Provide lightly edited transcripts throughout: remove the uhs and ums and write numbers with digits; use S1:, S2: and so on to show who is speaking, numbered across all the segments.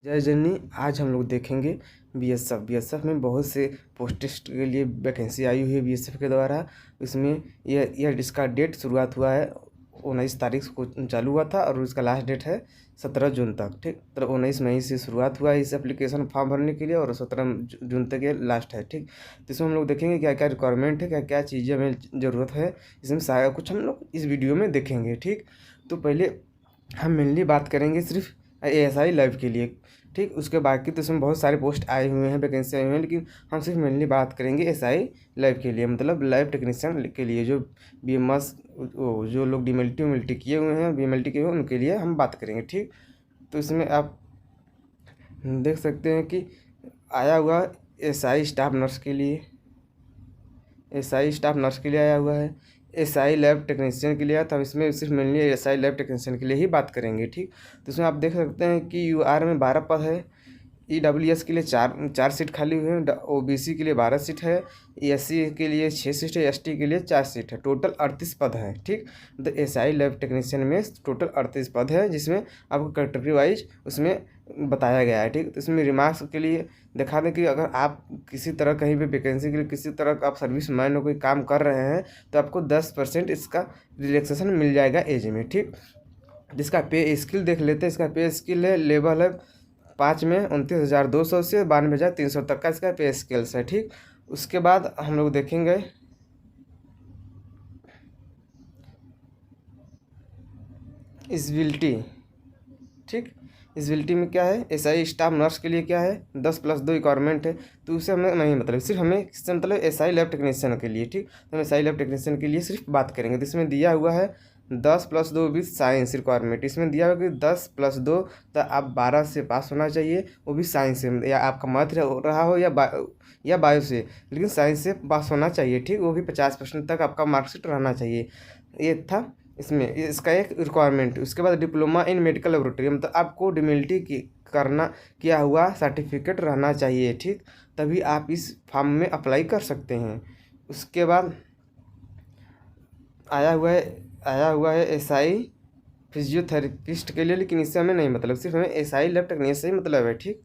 S1: जय जननी। आज हम लोग देखेंगे बीएसएफ में बहुत से पोस्टेस्ट के लिए वैकेंसी आई हुई है बीएसएफ के द्वारा। इसमें यह इसका डेट शुरुआत हुआ है 19 तारीख को चालू हुआ था और उसका लास्ट डेट है 17 जून तक। ठीक, तो 19 मई से शुरुआत हुआ है इस एप्लीकेशन फॉर्म भरने के लिए और 17 जून तक ये लास्ट है। ठीक, तो इसमें हम लोग देखेंगे क्या क्या रिक्वायरमेंट है, क्या क्या चीज़ें हमें ज़रूरत है, इसमें सारा कुछ हम लोग इस वीडियो में देखेंगे। ठीक, तो पहले हम मेनली बात करेंगे सिर्फ एएसआई लाइव के लिए। ठीक, उसके बाकी तो इसमें बहुत सारे पोस्ट आए हुए हैं, वैकेंसी आई हुई हैं, लेकिन हम सिर्फ मेनली बात करेंगे एएसआई लाइव के लिए, मतलब लाइव टेक्नीशियन के लिए। जो बीएमएस जो लोग डीएमएलटी किए हुए हैं, बीएमएलटी किए हुए हैं, उनके लिए हम बात करेंगे। ठीक, तो इसमें आप देख सकते हैं कि आया हुआ एएसआई स्टाफ नर्स के लिए, एएसआई स्टाफ नर्स के लिए आया हुआ है, एएसआई लैब टेक्नीशियन के लिए। तो हम इसमें सिर्फ मेनली एएसआई लैब टेक्नीशियन के लिए ही बात करेंगे। ठीक, तो इसमें आप देख सकते हैं कि यूआर में 12 पद है, ईडब्ल्यूएस के लिए चार सीट खाली हुए हैं, ओबीसी के लिए 12 सीट है, एससी के लिए 6 सीट है, एसटी के लिए 4 सीट है, टोटल 38 पद है। ठीक, तो एएसआई लैब टेक्नीशियन में टोटल 38 पद है, जिसमें आपको कैटेगरी वाइज उसमें बताया गया है। ठीक, तो इसमें रिमार्क्स के लिए दिखा दें कि अगर आप किसी तरह कहीं पे वैकेंसी के लिए किसी तरह का आप सर्विस मैन हो कोई काम कर रहे हैं तो आपको 10% इसका रिलैक्सेशन मिल जाएगा एज में। ठीक, जिसका पे स्किल देख लेते हैं। इसका पे स्किल है लेवल है 5 में 29,200 से 92,300 तक का इसका पे स्किल्स है। ठीक, उसके बाद हम लोग देखेंगे इजबिलिटी। ठीक, इजबिलिटी में क्या है, एसआई स्टाफ नर्स के लिए क्या है 10+2 रिक्वायरमेंट है, तो उसे हमें नहीं मतलब सिर्फ हमें किससे मतलब एसआई लैब टेक्नीशियन के लिए। ठीक, तो हम एसआई लैब टेक्नीशियन के लिए सिर्फ बात करेंगे। तो इसमें दिया हुआ है 10+2 विथ साइंस रिक्वायरमेंट। इसमें दिया हुआ कि 10+2 तो आप 12 से पास होना चाहिए, वो भी साइंस से, या आपका मैथ रहा हो या बायो से, लेकिन साइंस से पास होना चाहिए। ठीक, वो भी 50% तक आपका मार्कशीट रहना चाहिए। ये था इसमें इसका एक रिक्वायरमेंट। उसके बाद डिप्लोमा इन मेडिकल लेबोरेटरी, मतलब आपको डिमेल्टी की करना किया हुआ सर्टिफिकेट रहना चाहिए। ठीक, तभी आप इस फॉर्म में अप्लाई कर सकते हैं। उसके बाद आया हुआ है एसआई फिजियोथेरेपिस्ट के लिए, लेकिन इससे हमें नहीं मतलब, सिर्फ हमें एसआई लैब टेक्नीशियन से ही मतलब है। ठीक,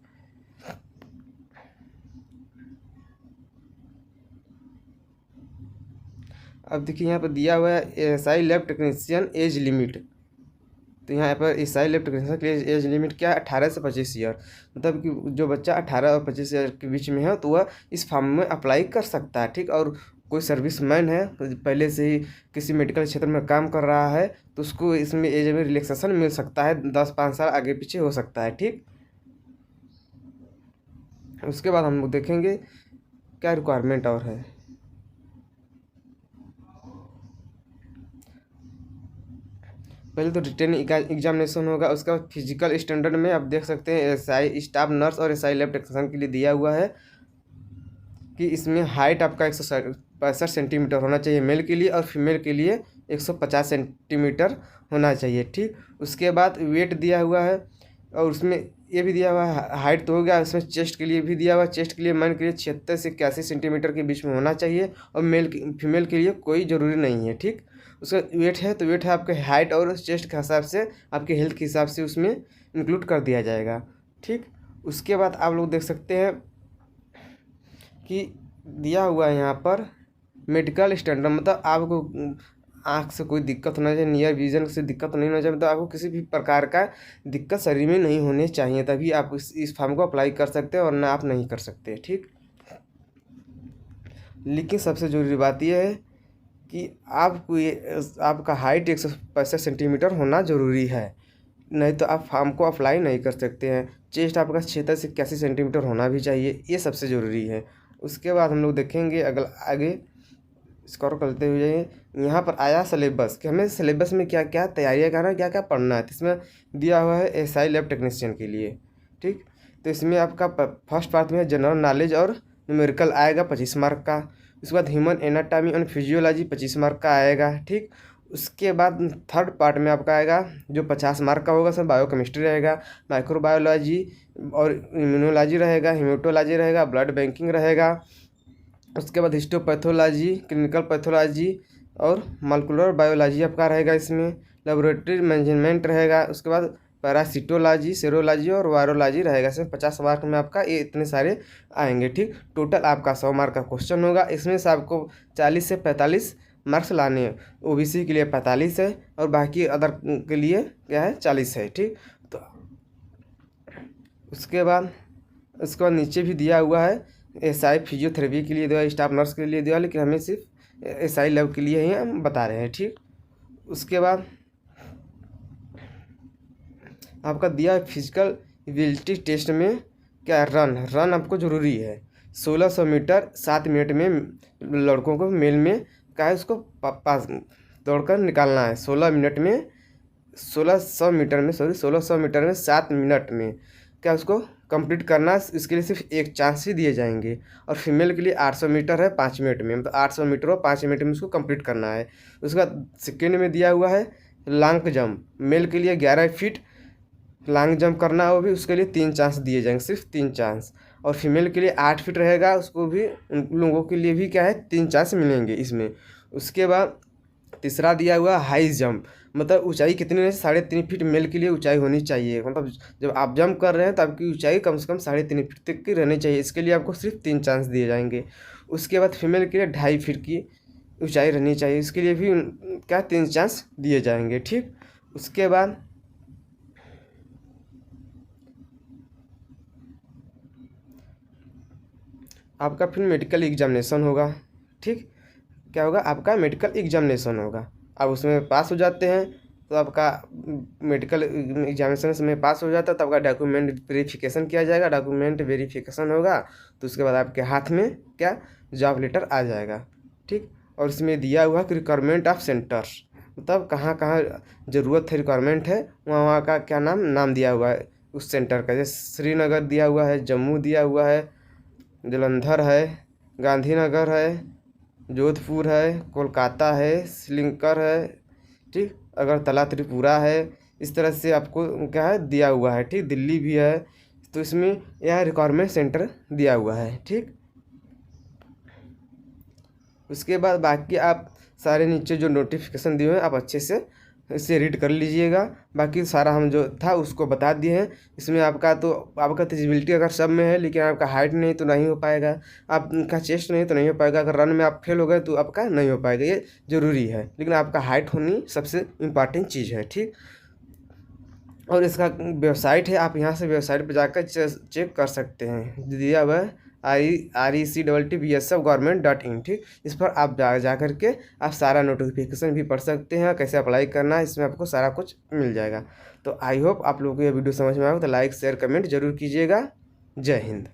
S1: अब देखिए यहाँ पर दिया हुआ है SI lab technician age limit. तो यहाँ पर एसआई लैब टेक्नीशियन के लिए एज लिमिट क्या है 18 से 25 ईयर, मतलब कि जो बच्चा 18 और 25 ईयर के बीच में है तो वह इस फॉर्म में अप्लाई कर सकता है। ठीक, और कोई सर्विसमैन है पहले से ही किसी मेडिकल क्षेत्र में काम कर रहा है तो उसको इसमें एज में रिलैक्सेशन मिल सकता है, 10-5 साल आगे पीछे हो सकता है। ठीक, उसके बाद हम लोग देखेंगे क्या रिक्वायरमेंट और है। पहले तो रिटन एग्जामिनेशन होगा, उसके बाद फिजिकल स्टैंडर्ड में आप देख सकते हैं एसआई स्टाफ नर्स और एसआई लैब टेक्नीशियन के लिए दिया हुआ है कि इसमें हाइट आपका 165 सेंटीमीटर होना चाहिए मेल के लिए, और फीमेल के लिए 150 सेंटीमीटर होना चाहिए। ठीक, उसके बाद वेट दिया हुआ है, और उसमें ये भी दिया हुआ है हाइट तो हो गया, उसमें चेस्ट के लिए भी दिया हुआ है। चेस्ट के लिए मैन के लिए 76 से 81 सेंटीमीटर के बीच में होना चाहिए, और फीमेल के लिए कोई ज़रूरी नहीं है। ठीक, उसका वेट है तो वेट है आपके हाइट और चेस्ट के हिसाब से, आपके हेल्थ के हिसाब से उसमें इंक्लूड कर दिया जाएगा। ठीक, उसके बाद आप लोग देख सकते हैं कि दिया हुआ है यहाँ पर मेडिकल स्टैंडर्ड, मतलब आपको आँख से कोई दिक्कत होना चाहिए, नियर विजन से दिक्कत नहीं होना चाहिए, मतलब आपको किसी भी प्रकार का दिक्कत शरीर में नहीं होनी चाहिए, तभी आप इस फॉर्म को अप्लाई कर सकते हैं, वरना आप नहीं कर सकते। ठीक, लेकिन सबसे ज़रूरी बात यह है कि आपका हाइट 165 सेंटीमीटर होना ज़रूरी है, नहीं तो आप फॉर्म को अप्लाई नहीं कर सकते हैं। चेस्ट आपका 76 से 81 सेंटीमीटर होना भी चाहिए, ये सबसे ज़रूरी है। उसके बाद हम लोग देखेंगे आगे स्कोर करते हुए जाइए। यहाँ पर आया सिलेबस कि हमें सिलेबस में क्या क्या तैयारियाँ करना है, क्या क्या पढ़ना है। तो इसमें दिया हुआ है एसआई लैब टेक्नीशियन के लिए। ठीक, तो इसमें आपका फर्स्ट पार्ट में जनरल नॉलेज और न्यूमेरिकल आएगा 25 मार्क का। उसके बाद human anatomy and physiology 25 mark का आएगा। ठीक, उसके बाद थर्ड पार्ट में आपका आएगा जो 50 मार्क का होगा, सब बायोकेमिस्ट्री रहेगा, माइक्रोबायोलॉजी और इम्यूनोलॉजी रहेगा, हेमेटोलॉजी रहेगा, ब्लड बैंकिंग रहेगा। उसके बाद हिस्टोपैथोलॉजी, क्लिनिकल पैथोलॉजी और मॉलिक्यूलर बायोलॉजी आपका रहेगा। इसमें लेबोरेटरी मैनेजमेंट रहेगा। उसके बाद पैरासिटोलॉजी, सेरोलॉजी और वायरोलॉजी रहेगा। इसमें 50 मार्क में आपका ये इतने सारे आएंगे। ठीक, टोटल आपका 100 मार्क का क्वेश्चन होगा। इसमें से आपको 40 से 45 मार्क्स लाने हैं। ओबीसी के लिए 45 है और बाकी अदर के लिए क्या है 40 है। ठीक, तो उसके बाद नीचे भी दिया हुआ है एसआई फिजियोथेरेपी के लिए दिया, स्टाफ नर्स के लिए दिया, लेकिन हमें सिर्फ एसआई लैब के लिए ही हम बता रहे हैं। ठीक, उसके बाद आपका दिया फिजिकल एबिलिटी टेस्ट में क्या रन आपको ज़रूरी है। 1600 मीटर 7 मिनट में लड़कों को मेल में क्या है उसको पास दौड़कर निकालना है। 1600 मीटर में 7 मिनट में क्या उसको कंप्लीट करना है। इसके लिए सिर्फ एक चांस ही दिए जाएंगे। और फीमेल के लिए 800 मीटर है 5 मिनट में, मतलब 800 मीटर और 5 मिनट में उसको कंप्लीट करना है। उसके बाद सेकेंड में दिया हुआ है लॉन्ग जंप, मेल के लिए 11 फीट लॉन्ग जंप करना है, वो भी उसके लिए 3 चांस दिए जाएंगे, सिर्फ 3 चांस। और फीमेल के लिए 8 फीट रहेगा, उसको भी उन लोगों के लिए भी क्या है 3 चांस मिलेंगे इसमें। उसके बाद तीसरा दिया हुआ हाई जंप, मतलब ऊंचाई कितनी है 3.5 फीट मेल के लिए ऊंचाई होनी चाहिए। मतलब जब आप जंप कर रहे हैं तो आपकी ऊंचाई कम से कम 3.5 फीट तक की रहनी चाहिए। इसके लिए आपको सिर्फ 3 चांस दिए जाएंगे। उसके बाद फीमेल के लिए 2.5 फीट की ऊंचाई रहनी चाहिए, इसके लिए भी क्या 3 चांस दिए जाएंगे। ठीक, उसके बाद आपका फिर मेडिकल एग्जामिनेशन होगा। ठीक, क्या होगा आपका मेडिकल एग्जामिनेशन होगा। अब उसमें पास हो जाते हैं तो आपका मेडिकल एग्जामिनेशन में पास हो जाता है तो आपका डॉक्यूमेंट वेरिफिकेशन किया जाएगा। डॉक्यूमेंट वेरिफिकेशन होगा तो उसके बाद आपके हाथ में क्या जॉब लेटर आ जाएगा। ठीक, और इसमें दिया हुआ कि रिक्वायरमेंट ऑफ सेंटर्स, मतलब कहाँ कहाँ ज़रूरत है रिक्वायरमेंट है वहाँ वहाँ का क्या नाम दिया हुआ है उस सेंटर का। जैसे श्रीनगर दिया हुआ है, जम्मू दिया हुआ है, जलंधर है, गांधीनगर है, जोधपुर है, कोलकाता है, श्रीलंकर है। ठीक, अगरतला त्रिपुरा है। इस तरह से आपको क्या है दिया हुआ है। ठीक, दिल्ली भी है। तो इसमें यह रिक्वायरमेंट सेंटर दिया हुआ है। ठीक, उसके बाद बाकी आप सारे नीचे जो नोटिफिकेशन दिए हुए हैं आप अच्छे से इसे रीड कर लीजिएगा। बाकी सारा हम जो था उसको बता दिए हैं। इसमें आपका एलिजिबिलिटी अगर सब में है लेकिन आपका हाइट नहीं तो नहीं हो पाएगा, आपका चेस्ट नहीं तो नहीं हो पाएगा। अगर रन में आप फेल हो गए तो आपका नहीं हो पाएगा, ये ज़रूरी है। लेकिन आपका हाइट होनी सबसे इम्पॉर्टेंट चीज़ है। ठीक, और इसका वेबसाइट है, आप यहाँ से वेबसाइट पर जाकर चेक कर सकते हैं। दिया हुआ है RECTTBSF ठीक, इस पर आप जा करके आप सारा नोटिफिकेशन भी पढ़ सकते हैं, कैसे अप्लाई करना है, इसमें आपको सारा कुछ मिल जाएगा। तो आई होप आप लोगों को ये वीडियो समझ में आएगा। तो लाइक शेयर कमेंट जरूर कीजिएगा। जय हिंद।